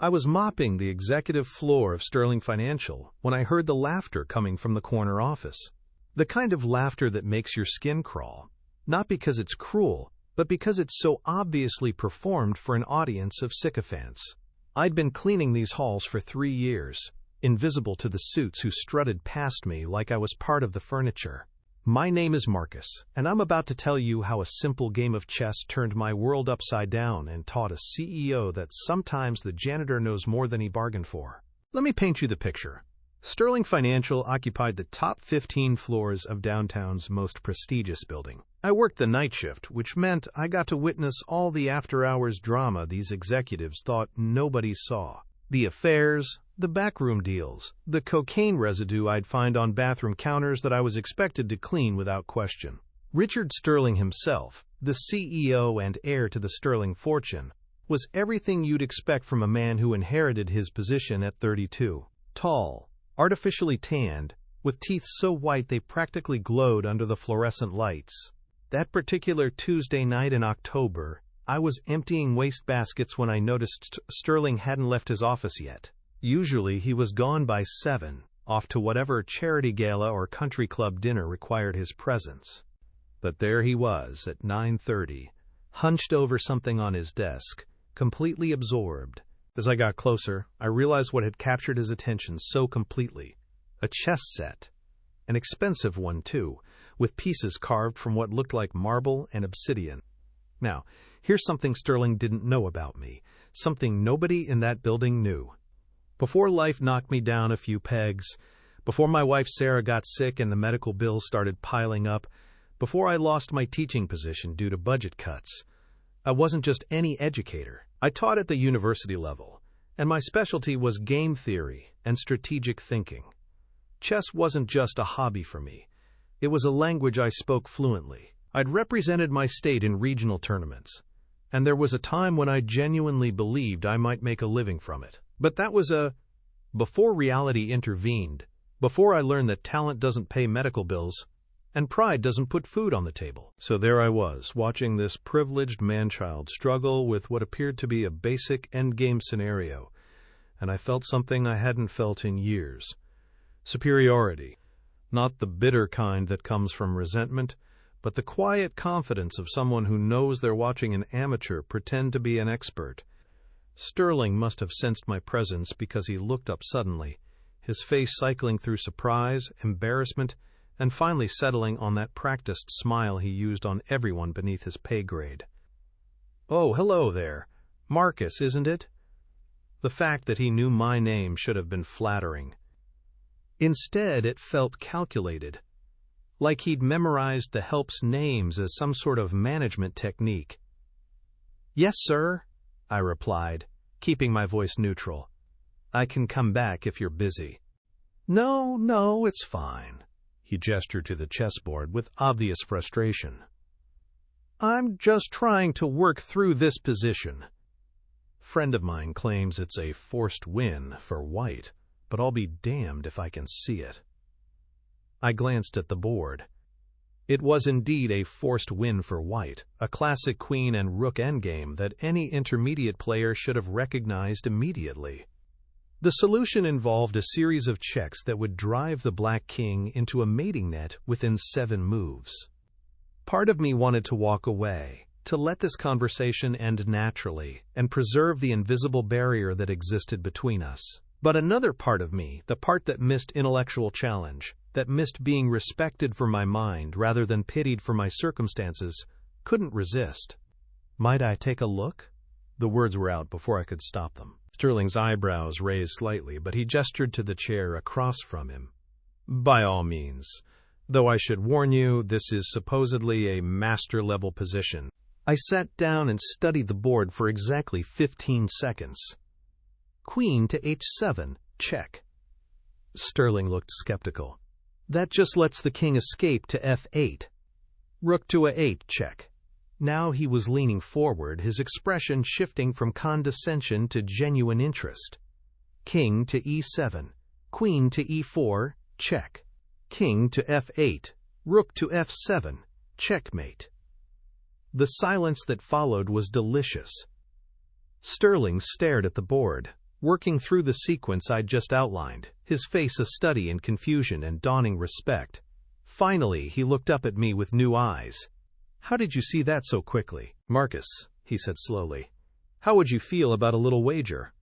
I was mopping the executive floor of Sterling Financial when I heard the laughter coming from the corner office. The kind of laughter that makes your skin crawl, not because it's cruel, but because it's so obviously performed for an audience of sycophants. I'd been cleaning these halls for 3 years, invisible to the suits who strutted past me like I was part of the furniture. My name is Marcus, and I'm about to tell you how a simple game of chess turned my world upside down and taught a CEO that sometimes the janitor knows more than he bargained for. Let me paint you the picture. Sterling Financial occupied the top 15 floors of downtown's most prestigious building. I worked the night shift, which meant I got to witness all the after-hours drama these executives thought nobody saw. The affairs, the backroom deals, the cocaine residue I'd find on bathroom counters that I was expected to clean without question. Richard Sterling himself, the CEO and heir to the Sterling fortune, was everything you'd expect from a man who inherited his position at 32. Tall, artificially tanned, with teeth so white they practically glowed under the fluorescent lights. That particular Tuesday night in October, I was emptying wastebaskets when I noticed Sterling hadn't left his office yet. Usually he was gone by 7, off to whatever charity gala or country club dinner required his presence. But there he was at 9:30, hunched over something on his desk, completely absorbed. As I got closer, I realized what had captured his attention so completely. A chess set. An expensive one, too, with pieces carved from what looked like marble and obsidian. Now, here's something Sterling didn't know about me, something nobody in that building knew. Before life knocked me down a few pegs, before my wife Sarah got sick and the medical bills started piling up, before I lost my teaching position due to budget cuts, I wasn't just any educator. I taught at the university level, and my specialty was game theory and strategic thinking. Chess wasn't just a hobby for me. It was a language I spoke fluently. I'd represented my state in regional tournaments, and there was a time when I genuinely believed I might make a living from it. But that was before reality intervened, before I learned that talent doesn't pay medical bills, and pride doesn't put food on the table. So there I was, watching this privileged man-child struggle with what appeared to be a basic endgame scenario, and I felt something I hadn't felt in years. Superiority. Not the bitter kind that comes from resentment, but the quiet confidence of someone who knows they're watching an amateur pretend to be an expert. Sterling must have sensed my presence because he looked up suddenly, his face cycling through surprise, embarrassment, and finally settling on that practiced smile he used on everyone beneath his pay grade. "Oh, hello there. Marcus, isn't it?" The fact that he knew my name should have been flattering. Instead, it felt calculated, like he'd memorized the help's names as some sort of management technique. "Yes, sir," I replied, keeping my voice neutral. "I can come back if you're busy." No, it's fine." He gestured to the chessboard with obvious frustration. "I'm just trying to work through this position. Friend of mine claims it's a forced win for white, but I'll be damned if I can see it." I glanced at the board. It was indeed a forced win for white, a classic queen and rook endgame that any intermediate player should have recognized immediately. The solution involved a series of checks that would drive the black king into a mating net within 7 moves. Part of me wanted to walk away, to let this conversation end naturally and preserve the invisible barrier that existed between us. But another part of me, the part that missed intellectual challenge, that missed being respected for my mind rather than pitied for my circumstances, couldn't resist. "Might I take a look?" The words were out before I could stop them. Sterling's eyebrows raised slightly, but he gestured to the chair across from him. "By all means, though I should warn you, this is supposedly a master-level position." I sat down and studied the board for exactly 15 seconds. Queen to h7, check. Sterling looked skeptical. "That just lets the king escape to f8. Rook to a8, check." Now he was leaning forward, his expression shifting from condescension to genuine interest. King to e7, queen to e4, check. King to f8, rook to f7, checkmate. The silence that followed was delicious. Sterling stared at the board, working through the sequence I'd just outlined, his face a study in confusion and dawning respect. Finally, he looked up at me with new eyes. "How did you see that so quickly?" "Marcus," he said slowly, "how would you feel about a little wager?"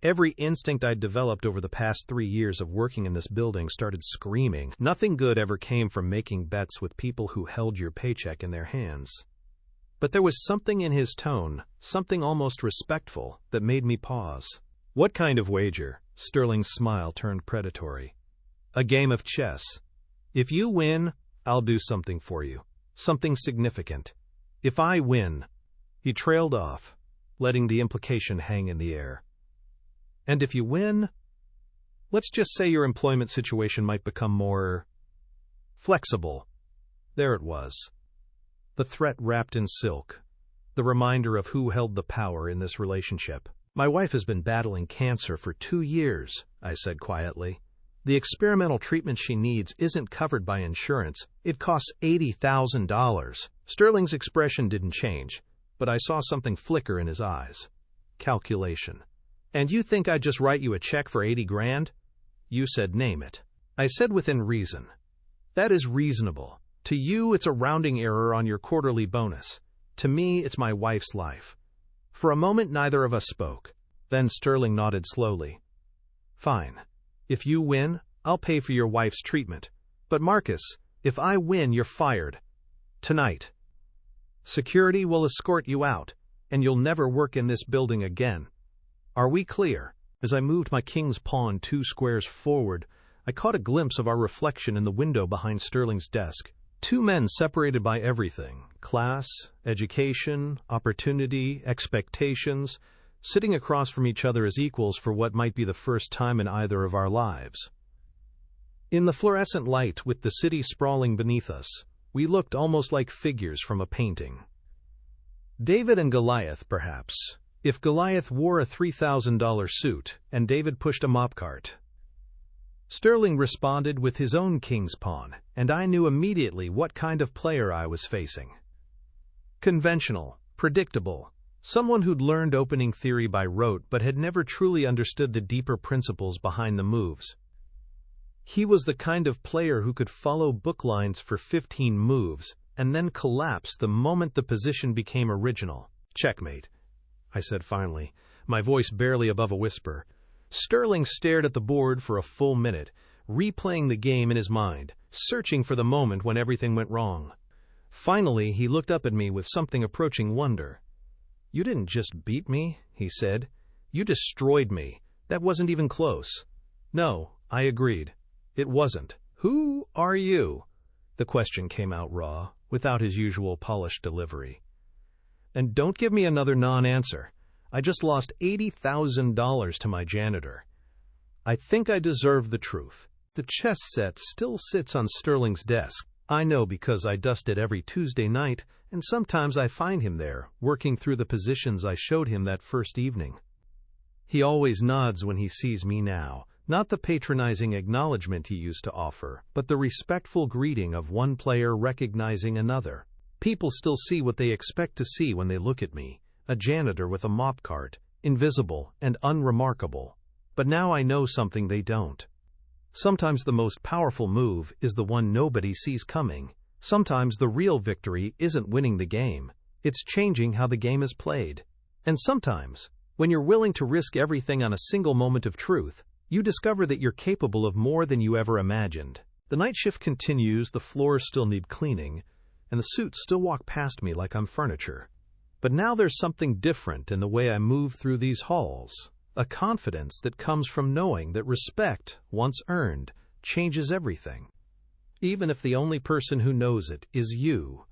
Every instinct I'd developed over the past 3 years of working in this building started screaming. Nothing good ever came from making bets with people who held your paycheck in their hands. But there was something in his tone, something almost respectful, that made me pause. "What kind of wager?" Sterling's smile turned predatory. "A game of chess. If you win, I'll do something for you. Something significant. If I win..." He trailed off, letting the implication hang in the air. "And if you win, let's just say your employment situation might become more flexible." There it was. The threat wrapped in silk. The reminder of who held the power in this relationship. "My wife has been battling cancer for 2 years, I said quietly. "The experimental treatment she needs isn't covered by insurance. It costs $80,000. Sterling's expression didn't change, but I saw something flicker in his eyes. Calculation. "And you think I'd just write you a check for 80 grand? You said name it." I said within reason. "That is reasonable. To you, it's a rounding error on your quarterly bonus. To me, it's my wife's life." For a moment, neither of us spoke. Then Sterling nodded slowly. "Fine. If you win, I'll pay for your wife's treatment. But Marcus, if I win, you're fired. Tonight. Security will escort you out, and you'll never work in this building again. Are we clear?" As I moved my king's pawn 2 squares forward, I caught a glimpse of our reflection in the window behind Sterling's desk. 2 men separated by everything: class, education, opportunity, expectations, sitting across from each other as equals for what might be the first time in either of our lives. In the fluorescent light, with the city sprawling beneath us, we looked almost like figures from a painting. David and Goliath, perhaps, if Goliath wore a $3,000 suit and David pushed a mop cart. Sterling responded with his own king's pawn, and I knew immediately what kind of player I was facing. Conventional, predictable, someone who'd learned opening theory by rote but had never truly understood the deeper principles behind the moves. He was the kind of player who could follow book lines for 15 moves and then collapse the moment the position became original. "Checkmate," I said finally, my voice barely above a whisper. Sterling stared at the board for a full minute, replaying the game in his mind, searching for the moment when everything went wrong. Finally, he looked up at me with something approaching wonder. "You didn't just beat me," he said. "You destroyed me. That wasn't even close." "No," I agreed. "It wasn't." "Who are you?" The question came out raw, without his usual polished delivery. "And don't give me another non-answer. I just lost $80,000 to my janitor. I think I deserve the truth." The chess set still sits on Sterling's desk. I know because I dust it every Tuesday night, and sometimes I find him there, working through the positions I showed him that first evening. He always nods when he sees me now, not the patronizing acknowledgement he used to offer, but the respectful greeting of one player recognizing another. People still see what they expect to see when they look at me. A janitor with a mop cart, invisible and unremarkable. But now I know something they don't. Sometimes the most powerful move is the one nobody sees coming. Sometimes the real victory isn't winning the game, it's changing how the game is played. And sometimes, when you're willing to risk everything on a single moment of truth, you discover that you're capable of more than you ever imagined. The night shift continues, the floors still need cleaning, and the suits still walk past me like I'm furniture. But now there's something different in the way I move through these halls, a confidence that comes from knowing that respect, once earned, changes everything. Even if the only person who knows it is you.